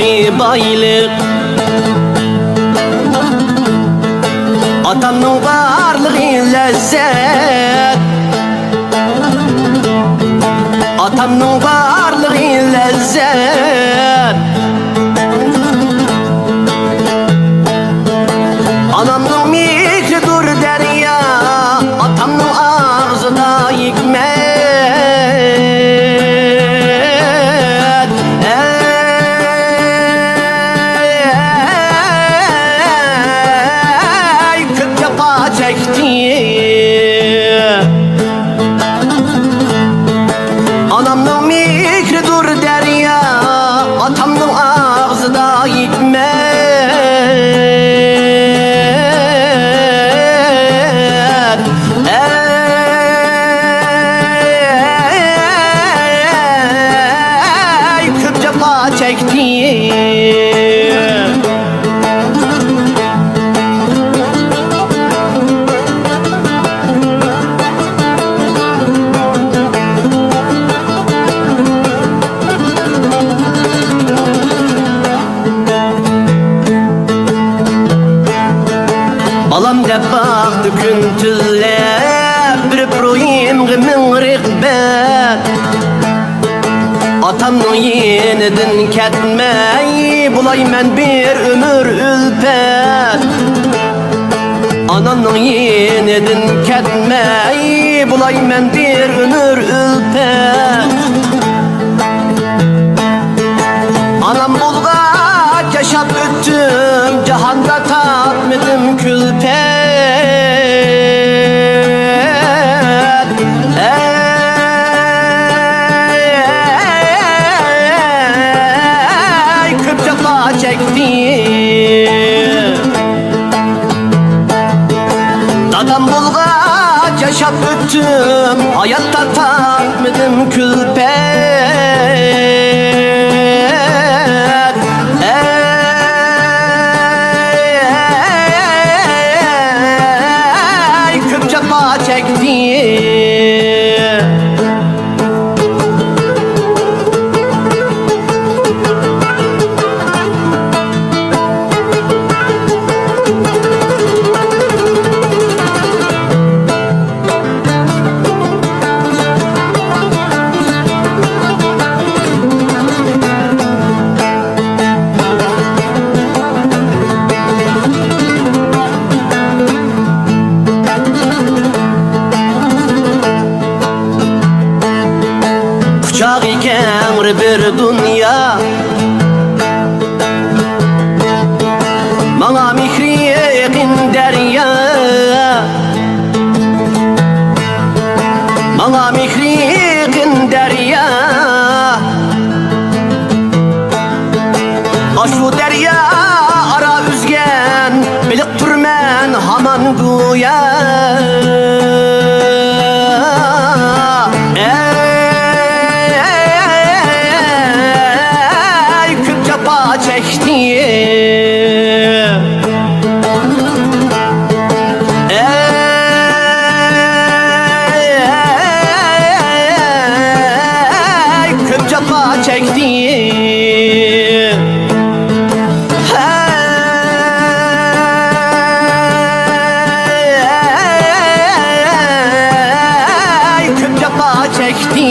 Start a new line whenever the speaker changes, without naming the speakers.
bir baylık. Atamның varlığı lezzet, atamның varlığı lezzet. Anamның mikri dur derya, atamның ağzı da hikmet. Kırk defa çekti. Anamның mikri dur derya, atamның ağzı da hikmet. Çekti. Balam deb baktı küntülle, bir proyim gımın rıkbet. Atamның yenidin ketmey, bulay men bir ömür ülpet. Anamның yenidin ketmey, bulay men bir ömür ülpet. Anam bulgaç yaşap öttüm, cahanda tatmadım külpet. Çekti. Dadam bulgaç yaşap öttüm, hayatta tatmadım külpet. Köp cefa çekti. Uçak iken bir dünya, bana mihri yekin derya, bana mihri yekin derya. Aşu derya ara üzgen, bilip turmen haman güya. Çekti. Köp cefa çekti. Köp cefa çekti.